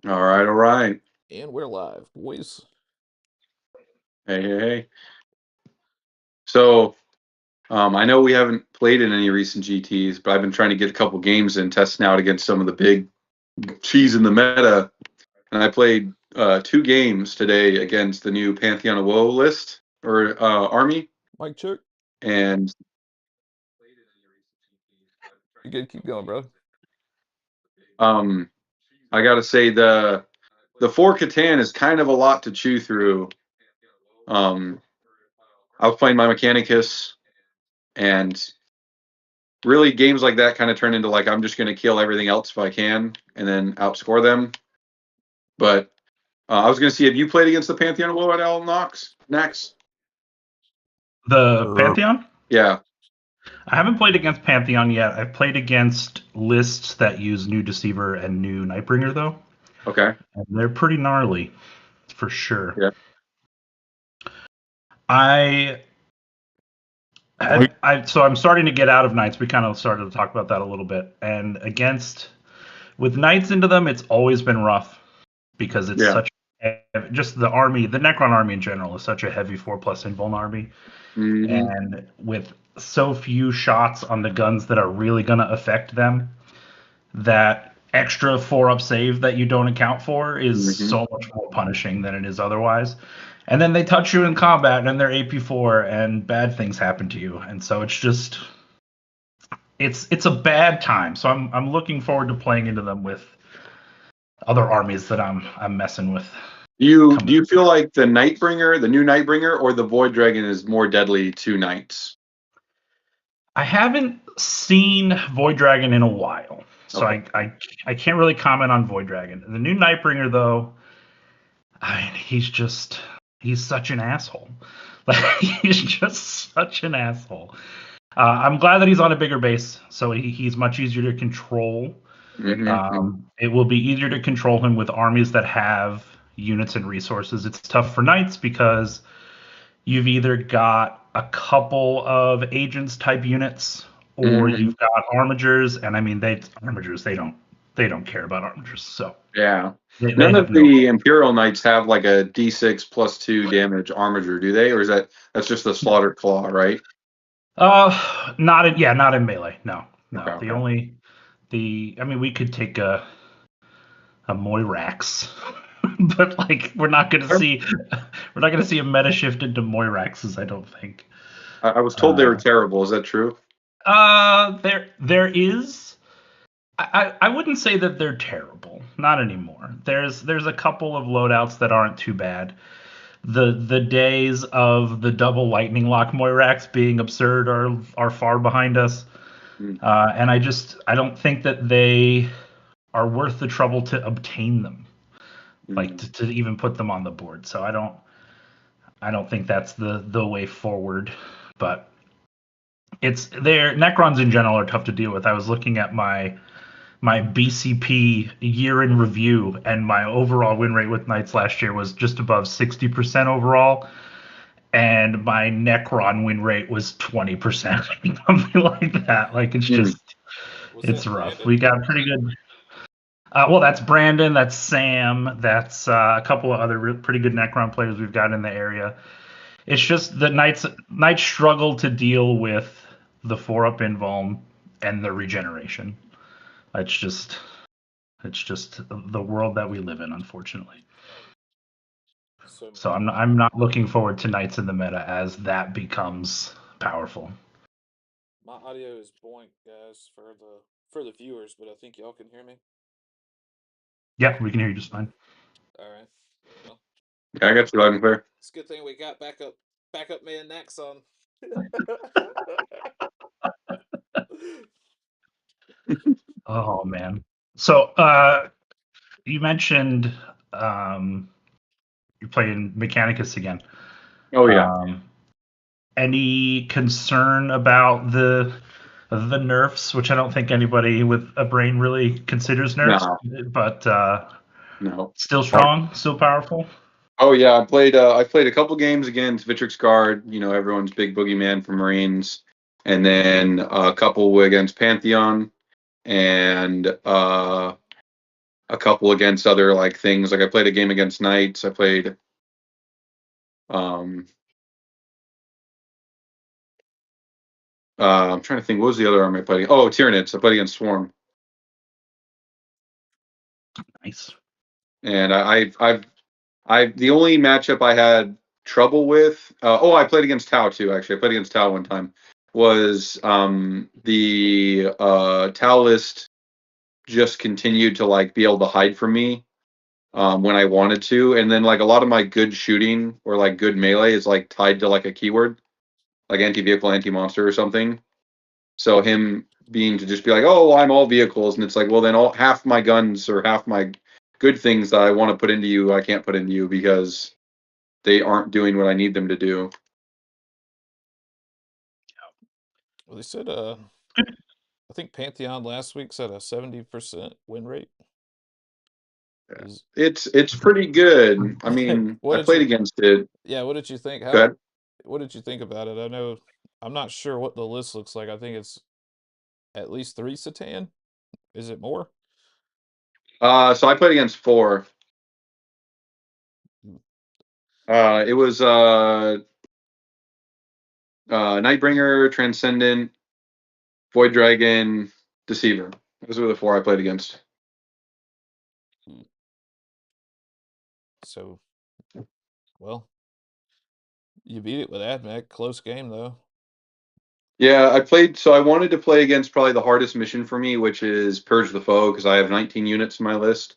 All right, all right. And we're live, boys. Hey, hey, hey. So, I know we haven't played in any recent GTs, but I've been trying to get a couple games in, testing out against some of the big cheese in the meta. And I played two games today against the new Pantheon of Woe list or army. Mike check. And You good? Keep going, bro. um, I got to say the four Catan is kind of a lot to chew through. I was playing my Mechanicus, and really games like that kind of turn into like I'm just going to kill everything else if I can and then outscore them. But I was going to see, have you played against the Pantheon of Woe at all, Nax? The Pantheon? Yeah. I haven't played against Pantheon yet. I've played against lists that use New Deceiver and New Nightbringer, though. Okay. And they're pretty gnarly, for sure. Yeah. So I'm starting to get out of Knights. We kind of started to talk about that a little bit. And with Knights into them, it's always been rough because it's just the army, the Necron army in general is such a heavy 4+ invuln army. Mm-hmm. And with so few shots on the guns that are really going to affect them, that extra 4-up save that you don't account for is so much more punishing than it is otherwise. And then they touch you in combat and they're AP4 and bad things happen to you. And so it's just it's a bad time. So I'm looking forward to playing into them with other armies that I'm messing with. Do you feel like the Nightbringer, the new Nightbringer, or the Void Dragon is more deadly to Knights? I haven't seen Void Dragon in a while, so I can't really comment on Void Dragon. The new Nightbringer, though, he's such an asshole. Like, he's just such an asshole. I'm glad that he's on a bigger base, so he's much easier to control. It will be easier to control him with armies that have units and resources. It's tough for Knights because you've either got a couple of agents type units or you've got armigers, and I mean they don't care about armigers. So yeah, none of the Imperial Knights have like a D6 +2 damage armiger, do they? Or is that's just the Slaughtered Claw, right? Not in melee. No. Okay. I mean, we could take a Moirax, but like we're not gonna see a meta shift into Moiraxes, I don't think. I was told they were terrible. Is that true? There is. I wouldn't say that they're terrible. Not anymore. There's a couple of loadouts that aren't too bad. The days of the double lightning lock Moirax being absurd are far behind us. And I don't think that they are worth the trouble to obtain them, like to even put them on the board. So I don't think that's the way forward. But Necrons in general are tough to deal with. I was looking at my BCP year in review, and my overall win rate with Knights last year was just above 60% overall, and my Necron win rate was 20%, something like that. Like it's rough. We got pretty good. Well, that's Brandon, that's Sam, that's a couple of other pretty good Necron players we've got in the area. It's just the Knights struggle to deal with the 4-up invuln and the regeneration. It's just the world that we live in, unfortunately. So I'm not looking forward to Knights in the meta as that becomes powerful. My audio is boink, guys, for the viewers, but I think y'all can hear me. Yeah, we can hear you just fine. All right. Well, yeah, I got you loud and clear. It's a good thing we got backup man Nax on. Oh man. So you mentioned you're playing Mechanicus again. Oh yeah. Any concern about the nerfs, which I don't think anybody with a brain really considers nerfs, but no, still strong, still powerful. Oh yeah, I played a couple games against Victrix Guard, everyone's big boogeyman for Marines, and then a couple against Pantheon, and a couple against other like things. Like I played a game against Knights. I played I'm trying to think, what was the other army I played? Oh, Tyranids. I played against Swarm. Nice. And I the only matchup I had trouble with. I played against Tau too. Actually, I played against Tau one time. Was the Tau list just continued to like be able to hide from me when I wanted to, and then like a lot of my good shooting or like good melee is like tied to like a keyword, like anti-vehicle, anti-monster or something. So him being to just be like, oh, well, I'm all vehicles, and it's like, well, then half my guns or half my good things that I want to put into you, I can't put into you because they aren't doing what I need them to do. Well, they said I think Pantheon last week said a 70% win rate. Yeah. It's pretty good. I mean, I played against it. Yeah, what did you think? What did you think about it? I know I'm not sure what the list looks like. I think it's at least 3 Satan. Is it more? So I played against 4. It was Nightbringer, Transcendent, Void Dragon, Deceiver. Those were the 4 I played against. So, well, you beat it with Admech. Close game though. Yeah, I wanted to play against probably the hardest mission for me, which is Purge the Foe, because I have 19 units in my list,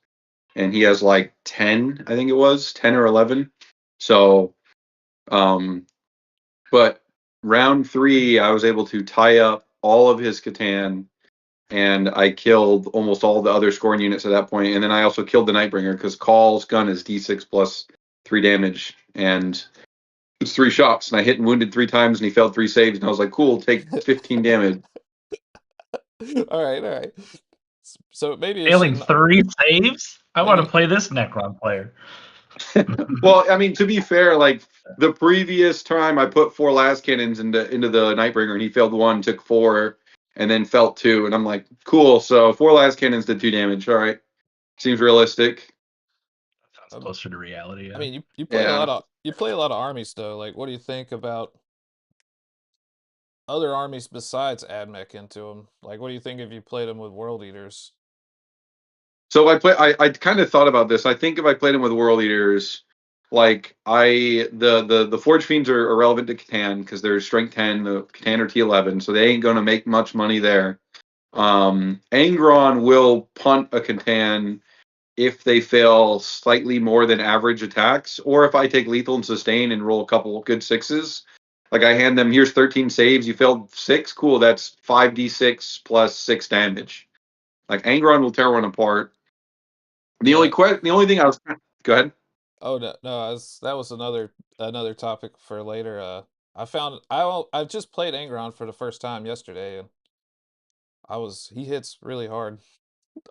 and he has like 10, I think it was, 10 or 11. So, but round 3, I was able to tie up all of his Catan, and I killed almost all the other scoring units at that point, and then I also killed the Nightbringer, because Call's gun is D6 plus 3 damage, and it's 3 shots, and I hit and wounded 3 times, and he failed 3 saves, and I was like, cool, take 15 damage. all right. So maybe failing 3 saves. I want to play this Necron player. Well, I mean, to be fair, like the previous time I put 4 las cannons into the Nightbringer, and he failed 1, took 4, and then felt 2, and I'm like, cool. So 4 las cannons did 2 damage. All right, seems realistic. That sounds closer to reality. Yeah. I mean, you play a lot of armies though. Like, what do you think about other armies besides Admech into them? Like, what do you think if you played them with World Eaters? So I kind of thought about this. I think if I played them with World Eaters, like the Forge Fiends are irrelevant to Catan because they're strength 10, the Catan are T11, so they ain't gonna make much money there. Angron will punt a Catan if they fail slightly more than average attacks, or if I take lethal and sustain and roll a couple of good 6s. Like I hand them, here's 13 saves, you failed 6, cool, that's 5d6 plus 6 damage. Like Angron will tear one apart. The only thing I was go ahead. Oh no, that was another topic for later. I just played Angron for the first time yesterday, and he hits really hard.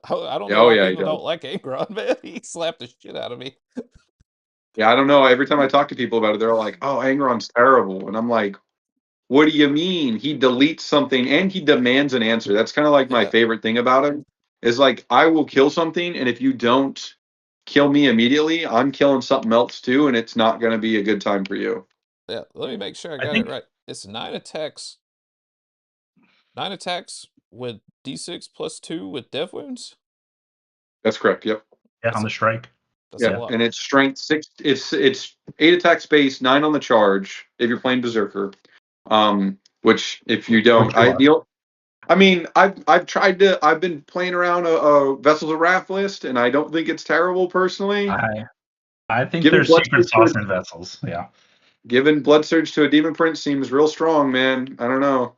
I don't know why people don't like Angron, man. He slapped the shit out of me. Yeah, I don't know. Every time I talk to people about it, they're like, "Oh, Angron's terrible," and I'm like, "What do you mean? He deletes something and he demands an answer." That's kind of like my favorite thing about him. Is like I will kill something, and if you don't kill me immediately, I'm killing something else too, and it's not going to be a good time for you. Yeah, let me make sure I got it right. It's 9 attacks. 9 attacks with D6 plus 2 with dev wounds. That's correct. Yep. Yeah, on the strike. Yeah, and it's strength 6. It's 8 attack space, 9 on the charge if you're playing Berserker. Which if you don't, I've been playing around a Vessels of Wrath list, and I don't think it's terrible personally. I think there's secret sauce in Vessels. Yeah. Giving Blood Surge to a Demon Prince seems real strong, man. I don't know.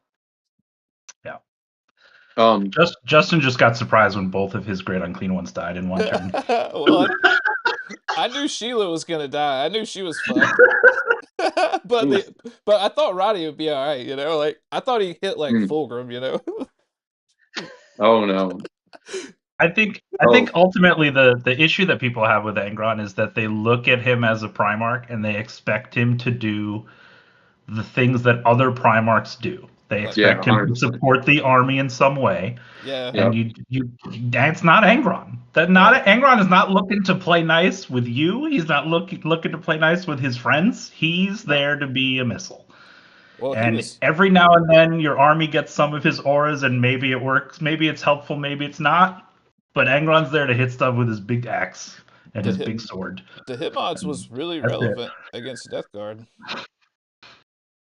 Yeah. Justin just got surprised when both of his Great Unclean Ones died in one turn. Well, I knew Sheila was gonna die. I knew she was fucked. but I thought Roddy would be all right, you know. Like I thought he hit like Fulgrim, you know. Oh no. I think ultimately the issue that people have with Angron is that they look at him as a Primarch and they expect him to do the things that other Primarchs do. They Like- expect him to 100%. support the army in some way. Yeah. Yeah. And it's not Angron. Angron is not looking to play nice with you. He's not looking to play nice with his friends. He's there to be a missile. Well, And every now and then your army gets some of his auras, and maybe it works, maybe it's helpful, maybe it's not. But Angron's there to hit stuff with his big axe and his big sword. the hit mods was really That's it. relevant against Death Guard.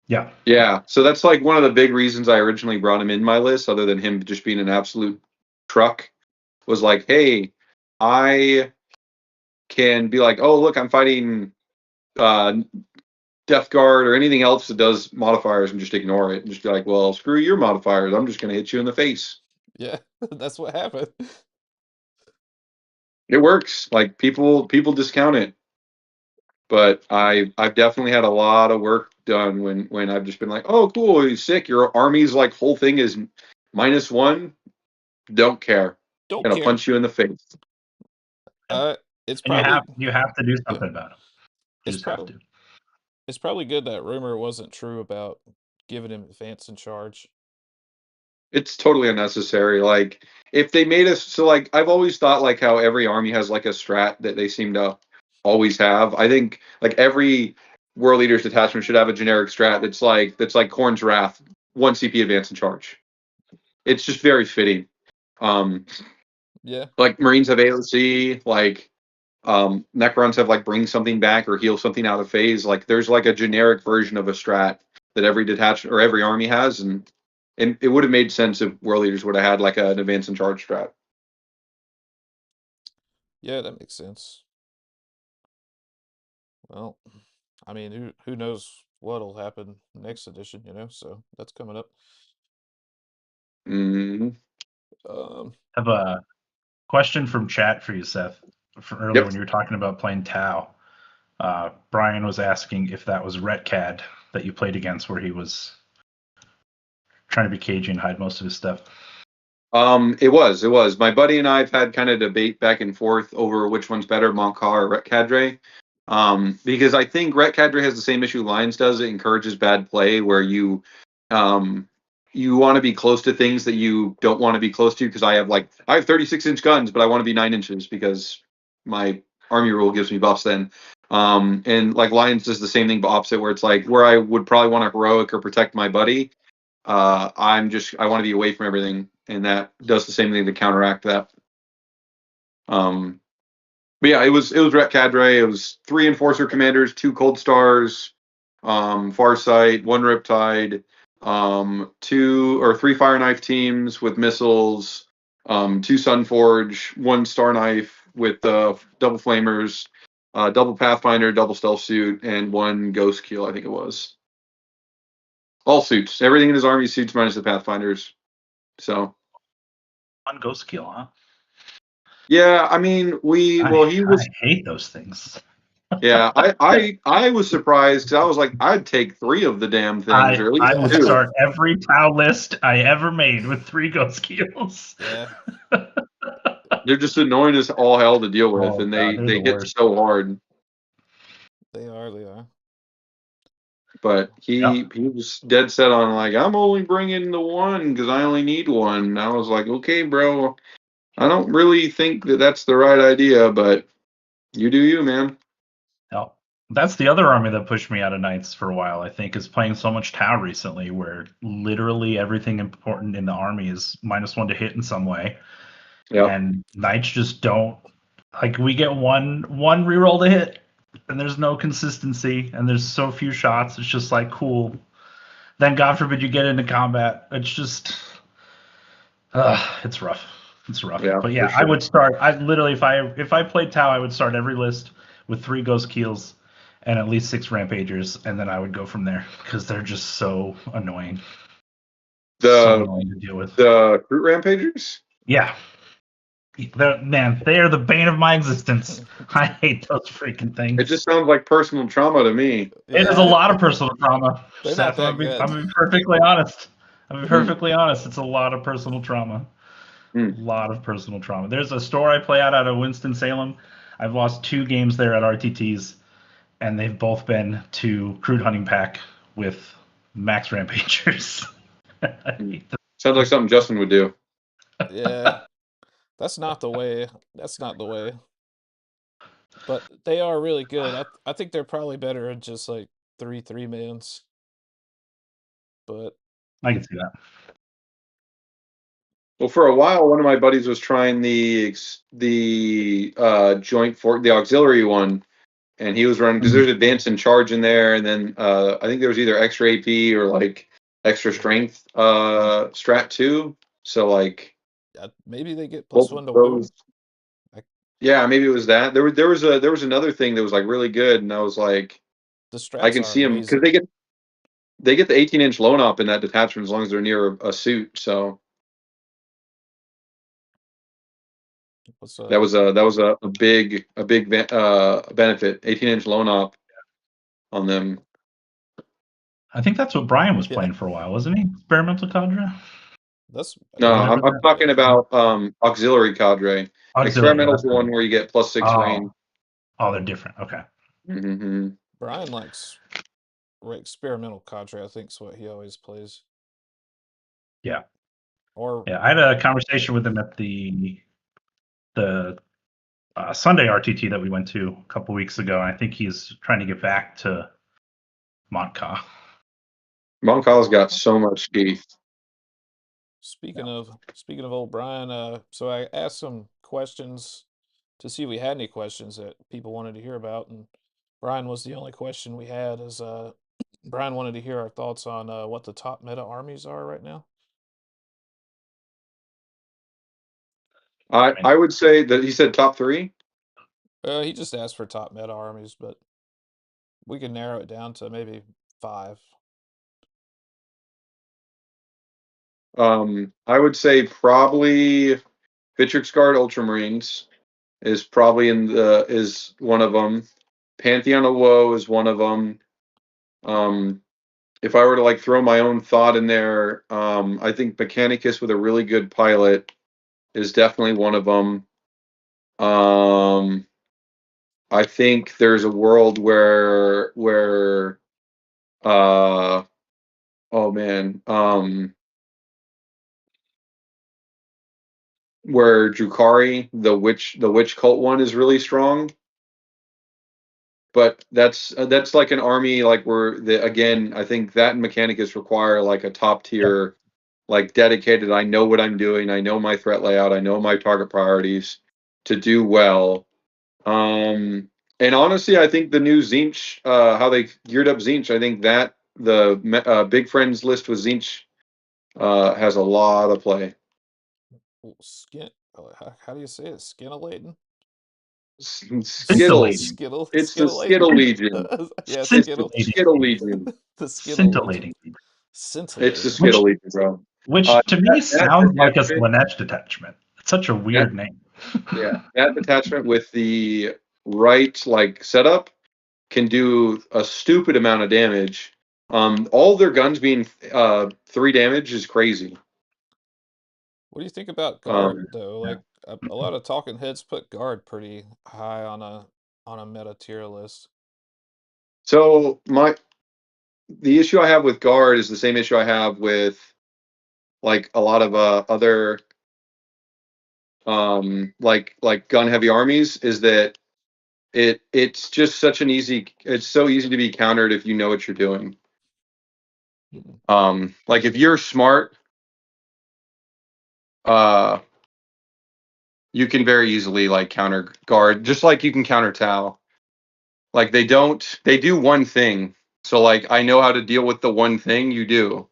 Yeah. Yeah, so that's like one of the big reasons I originally brought him in my list, other than him just being an absolute truck, was like, hey, I can be like, oh, look, I'm fighting Death Guard or anything else that does modifiers and just ignore it and just be like, well, screw your modifiers. I'm just going to hit you in the face. Yeah, that's what happened. It works. Like people discount it. But I've definitely had a lot of work done when I've just been like, oh, cool, he's sick. Your army's like whole thing is -1. Don't care. Don't Gonna care. punch you in the face. It's And probably you have to do something about it. You It's just have probably- to. it's probably good that rumor wasn't true about giving him advance in charge. It's totally unnecessary. Like if they made us so like I've always thought like how every army has like a strat that they seem to always have. I think like every World Leaders detachment should have a generic strat that's like Khorne's Wrath, 1 CP advance in charge. It's just very fitting. Yeah, Like Marines have AOC, like Necrons have like bring something back or heal something out of phase. Like there's like a generic version of a strat that every detachment or every army has, and it would have made sense if World Leaders would have had like an advance in charge strat. yeah, that makes sense. Well, I mean, who knows what'll happen next edition, so that's coming up. Mhm. Um, I have a question from chat for you, Seth. From earlier Yep. when you were talking about playing Tau, Brian was asking if that was Retcad that you played against, where he was trying to be cagey and hide most of his stuff. It was. My buddy and I've had kind of debate back and forth over which one's better, Montcar or Ret Cadre. Because I think Ret Cadre has the same issue Lions does. It encourages bad play where you want to be close to things that you don't want to be close to. Because I have 36-inch guns, but I want to be 9 inches because my army rule gives me buffs then. And like Lions does the same thing, but opposite, where it's like where I would probably want to heroic or protect my buddy. I want to be away from everything, and that does the same thing to counteract that. But yeah, it was Ret Cadre. It was 3 Enforcer Commanders, 2 Cold Stars, Farsight, 1 Riptide, 2 or 3 Fire Knife teams with missiles, 2 Sunforge, 1 Star Knife with double flamers, double Pathfinder, double stealth suit, and 1 Ghost Keel, I think it was. All suits. Everything in his army suits minus the Pathfinders. So On Ghost Kill, huh? yeah, I mean he was. I hate those things. Yeah, I was surprised because I was like, I'd take 3 of the damn things, or at least I would 2. start every Tau list I ever made with 3 Ghost Kills. yeah, They're just annoying as all hell to deal with, Oh, and God, they they're the hit worst. so hard. they are. But he Yeah. was dead set on like, I'm only bringing the 1 because I only need 1. And I was like, okay, bro, I don't really think that that's the right idea, but you do you, man. No. That's the other army that pushed me out of Knights for a while, I think, is playing so much Tau recently, where literally everything important in the army is -1 to hit in some way. Yeah. And Knights just don't, like, we get one reroll to hit, and there's no consistency, and there's so few shots. It's just like, cool. Then God forbid you get into combat. It's just, it's rough. It's rough. Yeah, But yeah, for sure. I would start. I literally, if I played Tau, I would start every list with 3 Ghost Keels and at least 6 Rampagers, and then I would go from there because they're just so annoying. So annoying to deal with. The Brute Rampagers? Yeah. They are the bane of my existence. I hate those freaking things. It just sounds like personal trauma to me. It is a lot of personal trauma. They're not Seth, that I'm good. being perfectly honest. It's a lot of personal trauma. A lot of personal trauma. There's a store I play out of Winston-Salem. I've lost 2 games there at RTTs, and they've both been to Crude Hunting Pack with Max Rampagers. Sounds like something Justin would do. Yeah, that's not the way. That's not the way. But they are really good. I think they're probably better at just like 3-3 mans. But I can see that. Well, for a while, one of my buddies was trying the joint for the auxiliary one, and he was running because there's advance and charge in there, and then I think there was either extra AP or like extra strength strat 2. So like maybe they get both +1 of to those. wound. Yeah, maybe it was that. There was another thing that was like really good, and I was like, The I strats can are see them because amazing. they get the 18-inch loan op in that detachment as long as they're near a suit. So What's that was a big benefit. 18-inch loan op on them. I think that's what Brian was Yeah. playing for a while, wasn't he? Experimental Cadre? That's No, whatever I'm talking yeah. about auxiliary cadre. Auxiliary. Experimental's the one where you get +6 range. Oh, they're different. Okay. Mm-hmm. Brian likes experimental cadre. I think is what he always plays. Yeah. Or Yeah, I had a conversation with him at the Sunday RTT that we went to a couple weeks ago, and I think he's trying to get back to Montca. Montcal's got so much teeth. Speaking of old Brian, so I asked some questions to see if we had any questions that people wanted to hear about, and Brian was the only question we had. Is Brian wanted to hear our thoughts on what the top meta armies are right now. I would say that he said top 3. He just asked for top meta armies, but we can narrow it down to maybe 5. I would say probably Vitrix Guard Ultramarines is probably is one of them. Pantheon of Woe is one of them. If I were to like throw my own thought in there, I think Mechanicus with a really good pilot is definitely one of them. I think there's a world where oh man, where Drukhari, the witch cult one is really strong. But that's like an army like where again, I think that and Mechanicus require like a top tier, like dedicated. I know what I'm doing. I know my threat layout. I know my target priorities to do well. And honestly, I think the new Tzeentch, how they geared up Tzeentch, I think that the big friends list with Tzeentch has a lot of play. Skin. How do you say it? Scintillating? Skittle. Skittle. It's the Skittling. Skittle Legion. Yeah, Skittle. Skittle Legion. The Skittle Scintillating. Legion. It's the Scintillating. Skittle Legion, bro. Which to me sounds like a detachment- Slanesh detachment. It's such a weird name. Yeah, that detachment with the right like setup can do a stupid amount of damage. All their guns being 3 damage is crazy. What do you think about guard though? Like a lot of talking heads put guard pretty high on a meta tier list. So the issue I have with guard is the same issue I have with like a lot of other like gun heavy armies, is that it's just such an it's so easy to be countered if you know what you're doing. Like if you're smart, you can very easily like counter guard, just like you can counter Tau. Like they do one thing. So like I know how to deal with the one thing you do.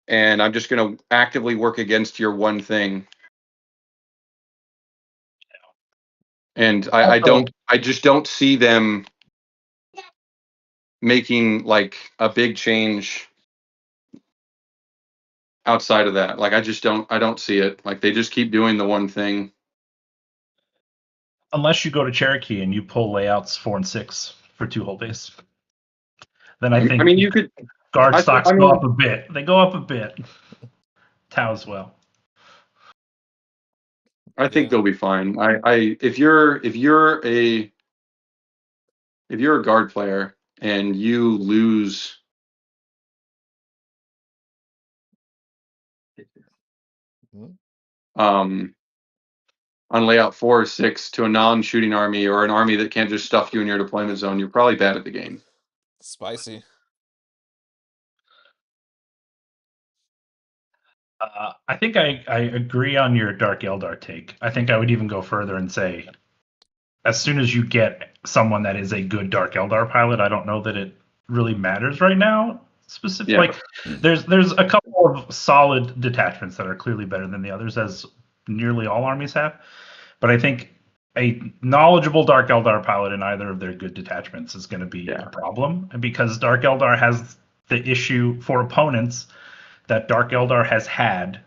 And I'm just gonna actively work against your one thing. And I just don't see them making like a big change outside of that. Like I don't see it. Like they just keep doing the one thing. Unless you go to Cherokee and you pull layouts 4 and 6 for 2 whole days. Then I think you could guard stocks go up a bit. They go up a bit. Tau as well. I think they'll be fine. If you're a guard player and you lose on layout 4 or 6 to a non-shooting army or an army that can't just stuff you in your deployment zone, you're probably bad at the game. Spicy. I think I agree on your Dark Eldar take. I think I would even go further and say, as soon as you get someone that is a good Dark Eldar pilot, I don't know that it really matters right now. Specifically, Yeah. like there's a couple of solid detachments that are clearly better than the others, as nearly all armies have. But I think a knowledgeable Dark Eldar pilot in either of their good detachments is going to be a problem, because Dark Eldar has the issue for opponents that Dark Eldar has had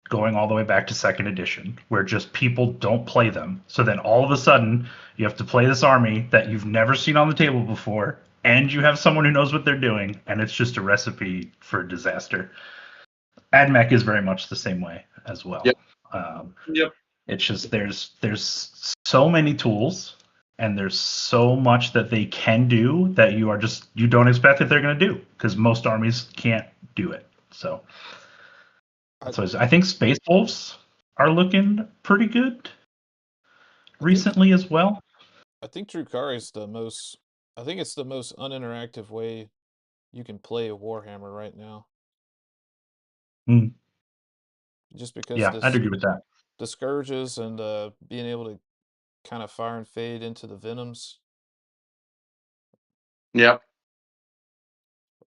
going all the way back to 2nd edition, where just people don't play them. So then all of a sudden, you have to play this army that you've never seen on the table before, and you have someone who knows what they're doing, and it's just a recipe for disaster. AdMech is very much the same way as well. Yep. It's just there's so many tools, and there's so much that they can do that you don't expect that they're going to do, because most armies can't do it. So I think Space Wolves are looking pretty good recently as well. I think Drukhari is the most. I think it's the most uninteractive way you can play a Warhammer right now. Just because I'd agree with that. The Scourges and being able to kind of fire and fade into the Venoms. Yep.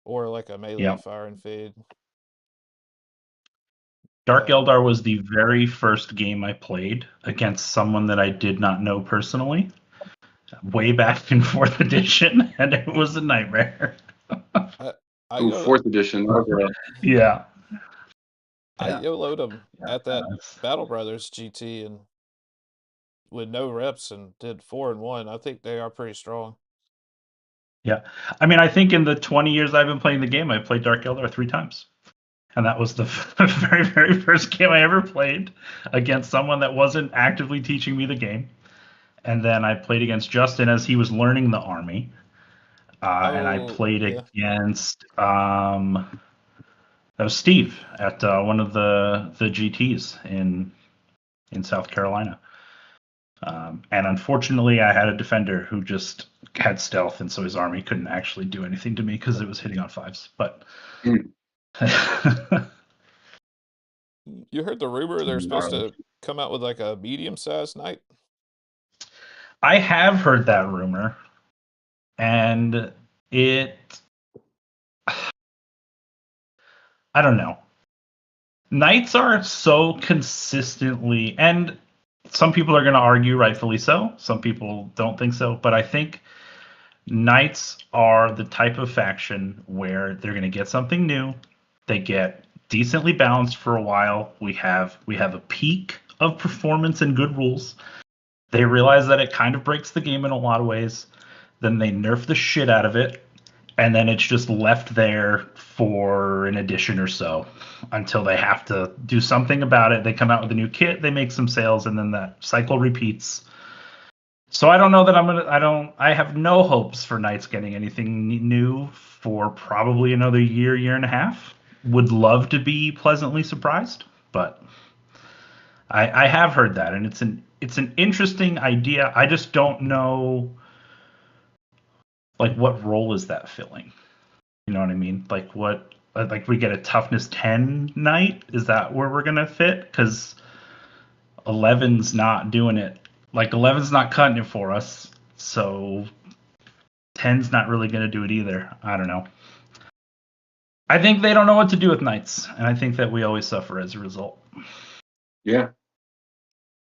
Or like a melee fire and fade. Dark Eldar was the very first game I played against someone that I did not know personally, way back in 4th edition, and it was a nightmare. 4th edition. Okay. Yeah. I YOLO'd them at that Battle Brothers GT and with no reps and did 4-1. I think they are pretty strong. Yeah. I mean, I think in the 20 years I've been playing the game, I played Dark Eldar 3 times. And that was the very, very first game I ever played against someone that wasn't actively teaching me the game. And then I played against Justin as he was learning the army. And I played against that was Steve at one of the GTs in South Carolina. And unfortunately, I had a defender who just had stealth, and so his army couldn't actually do anything to me because it was hitting on 5s. But you heard the rumor they're supposed to come out with like a medium-sized knight? I have heard that rumor, and I don't know. Knights are so consistently, and some people are going to argue rightfully so. Some people don't think so, but I think Knights are the type of faction where they're going to get something new. They get decently balanced for a while. We have a peak of performance and good rules. They realize that it kind of breaks the game in a lot of ways. Then they nerf the shit out of it, and then it's just left there for an edition or so until they have to do something about it. They come out with a new kit, they make some sales, and then that cycle repeats. So I don't know that I have no hopes for Knights getting anything new for probably another year and a half. Would love to be pleasantly surprised, but I have heard that, and it's an interesting idea. I just don't know, like, what role is that filling? You know what I mean? Like, we get a toughness 10 knight? Is that where we're gonna fit? Because 11's not doing it. Like, 11's not cutting it for us, so 10's not really gonna do it either. I don't know. I think they don't know what to do with knights, and I think that we always suffer as a result. Yeah.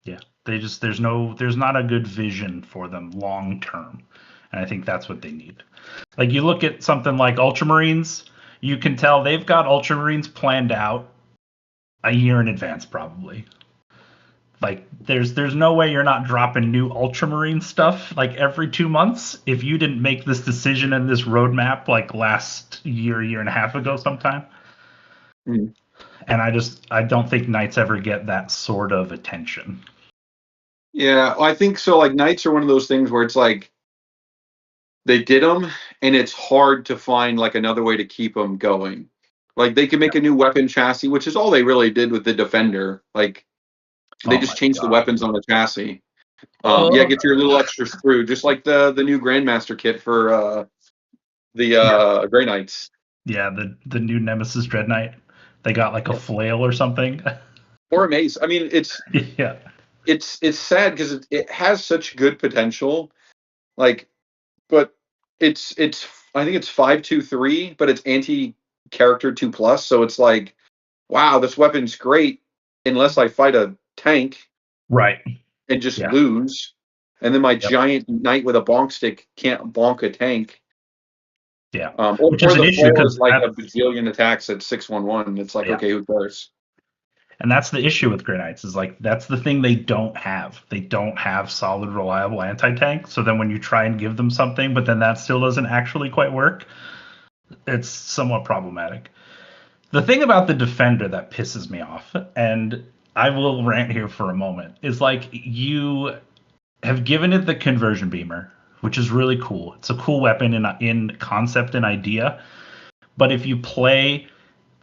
Yeah. There's not a good vision for them long term. And I think that's what they need. Like, you look at something like Ultramarines, you can tell they've got Ultramarines planned out a year in advance, probably. Like, there's no way you're not dropping new Ultramarine stuff like every 2 months if you didn't make this decision and this roadmap like last year and a half ago sometime. And I don't think Knights ever get that sort of attention. Yeah, I think so. Like, Knights are one of those things where it's like they did them, and it's hard to find like another way to keep them going. Like, they can make a new weapon chassis, which is all they really did with the Defender. Like, They Oh just my changed the God. weapons on the chassis. Oh. Yeah, get your little extra sprue, just like the new Grandmaster kit for the Yeah. Grey Knights. Yeah, the new Nemesis Dread Knight. They got like a flail or something. Or a mace. I mean, Yeah. it's sad because it has such good potential. Like, but it's I think it's 5.23, but it's anti-character 2+. So it's like, wow, this weapon's great unless I fight a tank Right. and just Yeah. lose. And then my Yep. giant knight with a bonk stick can't bonk a tank. Yeah. Or Which is an the issue flail is because like a bajillion attacks at 611. It's like, yeah. okay, who cares? And that's the issue with Grey Knights is like that's the thing they don't have. They don't have solid, reliable anti-tank. So then when you try and give them something, but then that still doesn't actually quite work, it's somewhat problematic. The thing about the Defender that pisses me off, and I will rant here for a moment, is like you have given it the conversion beamer, which is really cool. It's a cool weapon in concept and idea. But if you play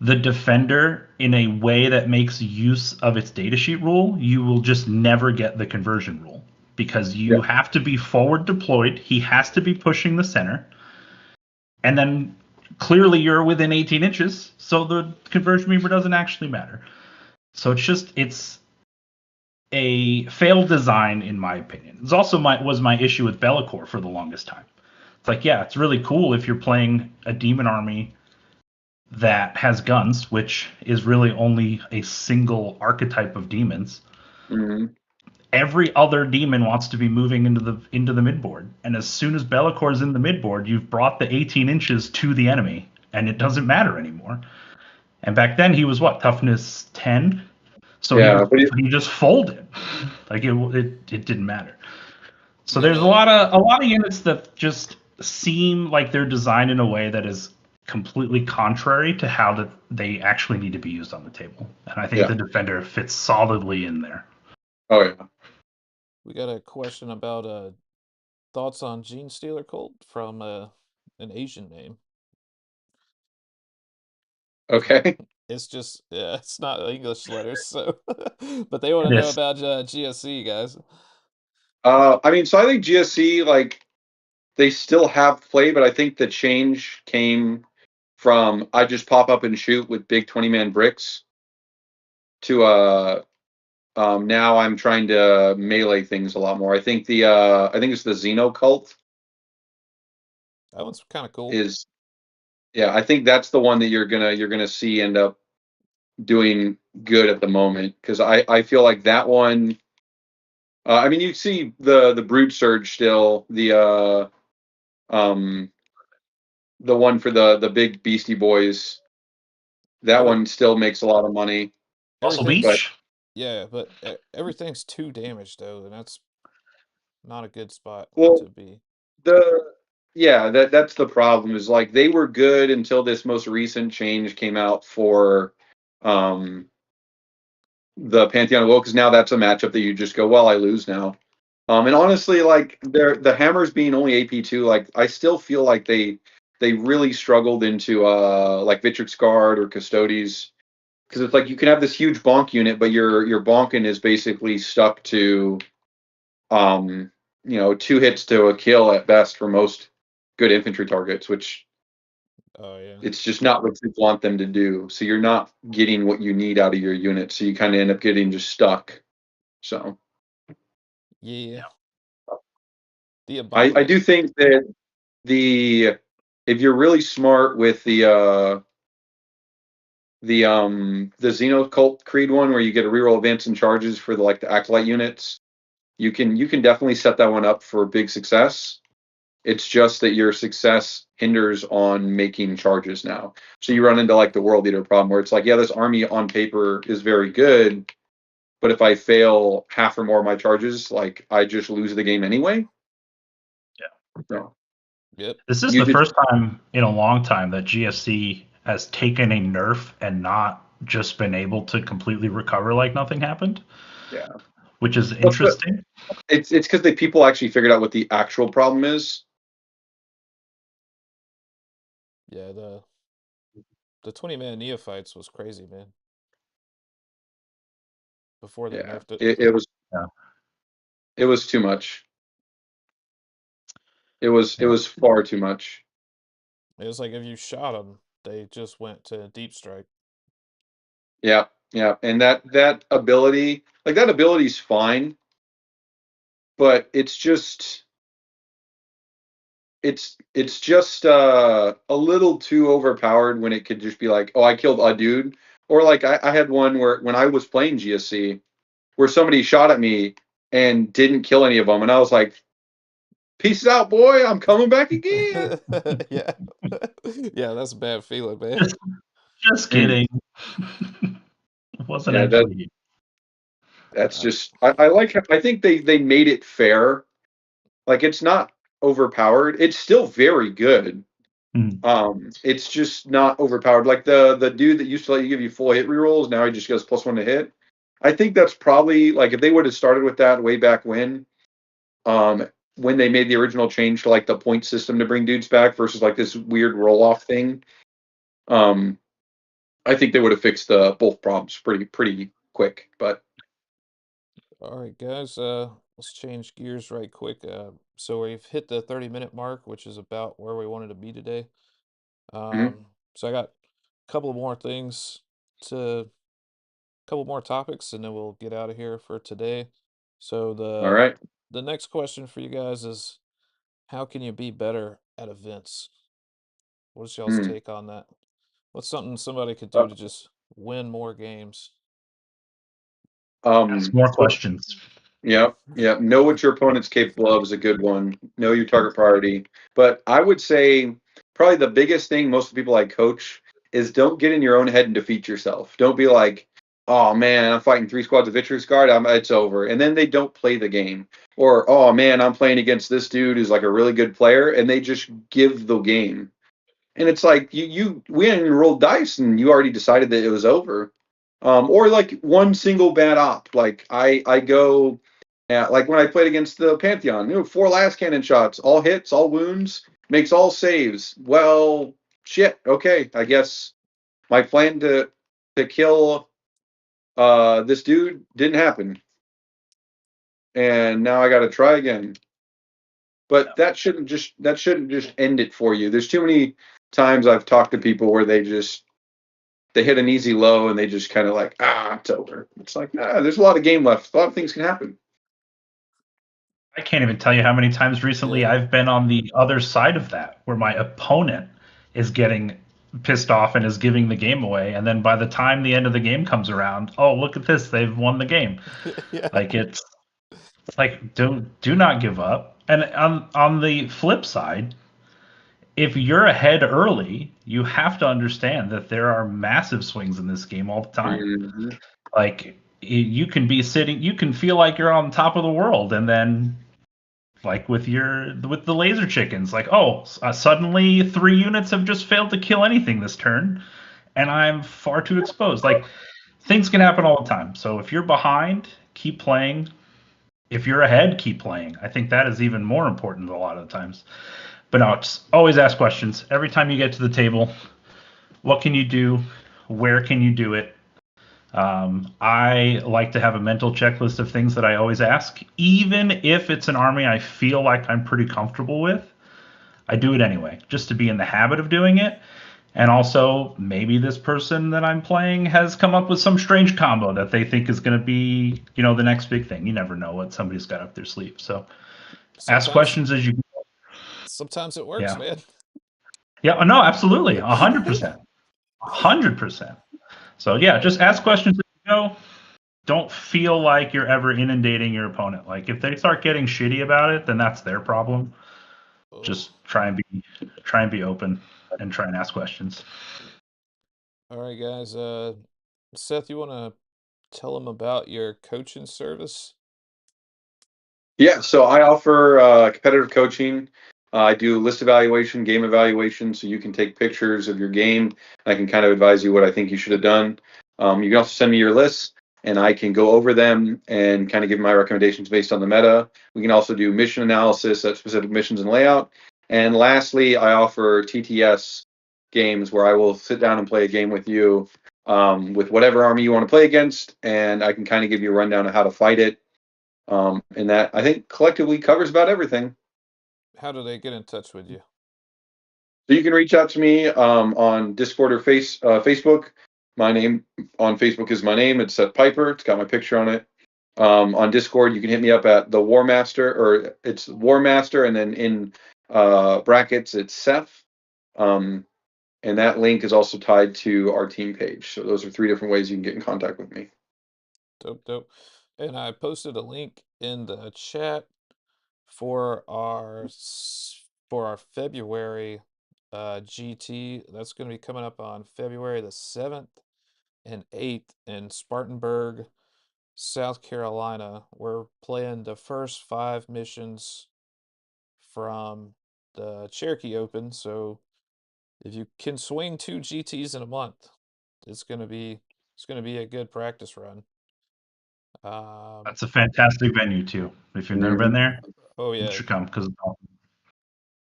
the Defender in a way that makes use of its datasheet rule, you will just never get the conversion rule because you Yeah. have to be forward deployed. He has to be pushing the center. And then clearly you're within 18 inches, so the conversion beamer doesn't actually matter. So it's a failed design in my opinion. It's also my issue with Be'lakor for the longest time. It's like, yeah, it's really cool if you're playing a demon army that has guns, which is really only a single archetype of demons. Mm-hmm. Every other demon wants to be moving into the midboard, and as soon as Be'lakor is in the midboard, you've brought the 18 inches to the enemy, and it doesn't matter anymore. And back then he was what, toughness 10, so Yeah, but he just folded, like it didn't matter. So there's a Yeah, lot of units that just seem like they're designed in a way that is completely contrary to how they actually need to be used on the table. And I think yeah. the Defender fits solidly in there. Oh yeah. we got a question about thoughts on Gene Stealer Cult from an Asian name. Okay. It's just yeah, it's not English letters, so but they want to It know is. about GSC guys. I mean, so I think GSC, like, they still have play, but I think the change came from I just pop up and shoot with big 20-man bricks to now I'm trying to melee things a lot more. I think I think it's the Xeno cult That one's kind of cool. is, yeah, I think that's the one that you're gonna see end up doing good at the moment, because I feel like that one. I mean, you see the Brood Surge still, um the one for the big Beastie Boys. That Every one still makes a lot of money, Muscle everything's but Beach. yeah, but everything's 2 damage though, and that's not a good spot well, to be. the yeah, that's the problem, is like they were good until this most recent change came out for um the Pantheon of Will, because now that's a matchup that you just go, well, I lose now. And honestly, like the hammers being only AP2, like I still feel like they really struggled into like Vitrix Guard or Custodes, because it's like you can have this huge bonk unit, but your bonking is basically stuck to 2 hits to a kill at best for most good infantry targets, which Oh yeah. it's just not what you want them to do. So you're not getting what you need out of your unit. So you kind of end up getting just stuck. So Yeah. The I Abominate. do think that the if you're really smart with the Xenocult Creed one, where you get a reroll events and charges for the acolyte units, you can definitely set that one up for big success. It's just that your success hinders on making charges now. So you run into like the World Eater problem, where it's like, yeah, this army on paper is very good, but if I fail half or more of my charges, like I just lose the game anyway. Yeah. No. Yep. This is You the just first time in a long time that GSC has taken a nerf and not just been able to completely recover like nothing happened, yeah. which is But interesting. it's because the people actually figured out what the actual problem is. Yeah, the 20-man neophytes was crazy, man. before they Yeah, nerfed it. it was Yeah. it was too much. It was far too much. It was like if you shot them, they just went to deep strike. Yeah, yeah, and that ability, like that ability's fine, but it's just a little too overpowered when it could just be like, oh, I killed a dude, or like I had one where when I was playing GSC, where somebody shot at me and didn't kill any of them, and I was like, peace out, boy, I'm coming back again. Yeah. Yeah, that's a bad feeling, man. Just kidding. It wasn't Yeah, actually you. that's just I think they made it fair. Like it's not overpowered. It's still very good. It's just not overpowered. Like the dude that used to let you give you full hit rerolls, now he just goes +1 to hit. I think that's probably like if they would have started with that way back when they made the original change to like the point system to bring dudes back versus like this weird roll off thing. I think they would have fixed both problems pretty quick. But All right, guys, let's change gears right quick. So we've hit the 30-minute mark, which is about where we wanted to be today. mhm. So I got a couple more things to, couple more topics, and then we'll get out of here for today. So All right. the next question for you guys is, how can you be better at events? What is y'all's Hmm. take on that? What's something somebody could Uh, do to just win more games? Ask more so questions. yeah, yeah. Know what your opponent's capable of is a good one. Know your target priority. But I would say probably the biggest thing most of the people I coach is don't get in your own head and defeat yourself. Don't be like, oh man, I'm fighting 3 squads of Vitreous Guard, it's over. And then they don't play the game. Or, oh man, I'm playing against this dude who's like a really good player, and they just give the game. And it's like we hadn't even rolled dice and you already decided that it was over. Or like one single bad op. Like I go like when I played against the Pantheon, 4 last cannon shots, all hits, all wounds, makes all saves. Well, shit. Okay, I guess my plan to kill this dude didn't happen, and now I got to try again. But that shouldn't just end it for you. There's too many times I've talked to people where they hit an easy low and they just kind of like, it's over. It's like, there's a lot of game left. A lot of things can happen. I can't even tell you how many times recently Yeah. I've been on the other side of that, where my opponent is getting pissed off and is giving the game away, and then by the time the end of the game comes around, oh, look at this, they've won the game. Yeah. Like it's like do not give up. And on the flip side, if you're ahead early, you have to understand that there are massive swings in this game all the time. Mm-hmm. Like you can be sitting, you can feel like you're on top of the world, and then like with the laser chickens, like suddenly 3 units have just failed to kill anything this turn, and I'm far too exposed. Like things can happen all the time. So if you're behind, keep playing. If you're ahead, keep playing. I think that is even more important a lot of the times. But no, just always ask questions. Every time you get to the table, what can you do? Where can you do it? I like to have a mental checklist of things that I always ask. Even if it's an army I feel like I'm pretty comfortable with, I do it anyway, just to be in the habit of doing it. And also, maybe this person that I'm playing has come up with some strange combo that they think is going to be, the next big thing. You never know what somebody's got up their sleeve. So ask questions as you go. Sometimes it works, Yeah. man. Yeah, no, absolutely. 100%. 100%. So yeah, just ask questions as you go. Don't feel like you're ever inundating your opponent. Like if they start getting shitty about it, then that's their problem. Oh. Just try and be open and try and ask questions. All right, guys. Seth, you want to tell them about your coaching service? Yeah, so I offer competitive coaching. I do list evaluation, game evaluation, so you can take pictures of your game. I can kind of advise you what I think you should have done. You can also send me your lists, and I can go over them and kind of give my recommendations based on the meta. We can also do mission analysis at specific missions and layout. And lastly, I offer TTS games where I will sit down and play a game with you with whatever army you want to play against, and I can kind of give you a rundown of how to fight it. And that, I think, collectively covers about everything. How do they get in touch with you? So you can reach out to me on Discord or Facebook. My name on Facebook is my name. It's Seth Piper. It's got my picture on it. On Discord, you can hit me up at the War Master, or it's War Master, and then in brackets, it's Seth. And that link is also tied to our team page. So those are 3 different ways you can get in contact with me. Dope, dope. And I posted a link in the chat for our February GT. That's going to be coming up on February the 7th and 8th in Spartanburg, South Carolina. We're playing the first 5 missions from the Cherokee Open. So if you can swing 2 GTs in a month, it's gonna be a good practice run. That's a fantastic venue too. If you've never been there, Oh you yeah, should come because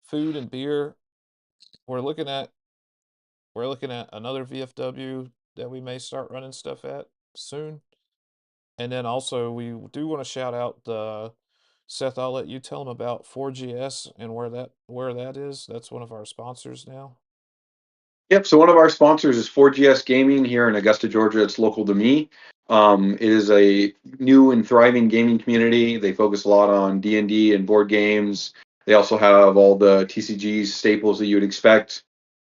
food and beer. We're looking at another VFW that we may start running stuff at soon. And then also we do want to shout out the Seth. I'll let you tell them about 4GS and where that is. That's one of our sponsors now. Yep. So one of our sponsors is 4GS Gaming here in Augusta, Georgia. It's local to me. It is a new and thriving gaming community. They focus a lot on D&D and board games. They also have all the TCG staples that you would expect.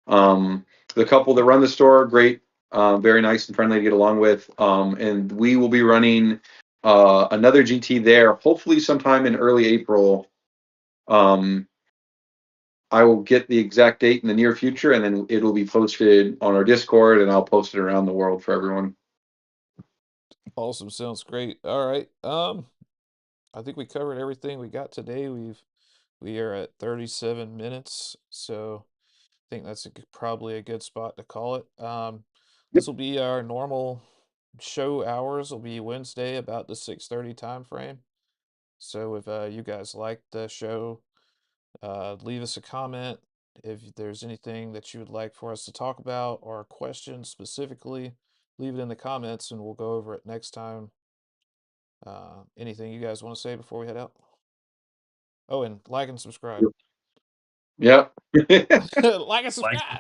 The couple that run the store, great, very nice and friendly to get along with. And we will be running another GT there, hopefully sometime in early April. I will get the exact date in the near future, and then it'll be posted on our Discord, and I'll post it around the world for everyone. Awesome, sounds great. All right, I think we covered everything we got today. We are at 37 minutes, so I think that's probably a good spot to call it. This will be our normal show hours. Will be Wednesday about the 6:30 time frame. So if you guys like the show, leave us a comment. If there's anything that you would like for us to talk about or questions specifically, leave it in the comments and we'll go over it next time. Anything you guys want to say before we head out? Oh, and like and subscribe. Yeah. Like and subscribe.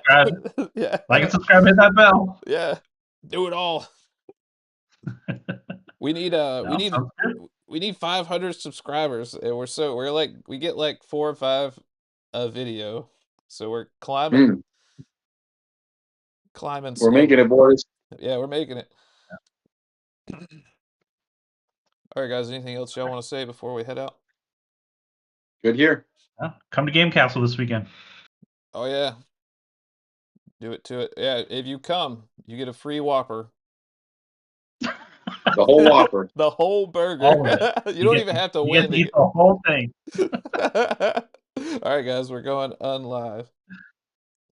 Yeah. like and subscribe, hit that bell. Yeah. Do it all. We need we need 500 subscribers, and we get like 4 or 5 a video, so we're climbing We're slowly. making it, boys. Yeah, we're making it. All right, guys. Anything else y'all want to say before we head out? Good here. Come to Game Castle this weekend. Oh yeah. Do it to it. Yeah, if you come, you get a free Whopper. The whole Whopper. The whole burger. All of it. You don't even have to You win. get to eat the whole thing. All right, guys, we're going unlive.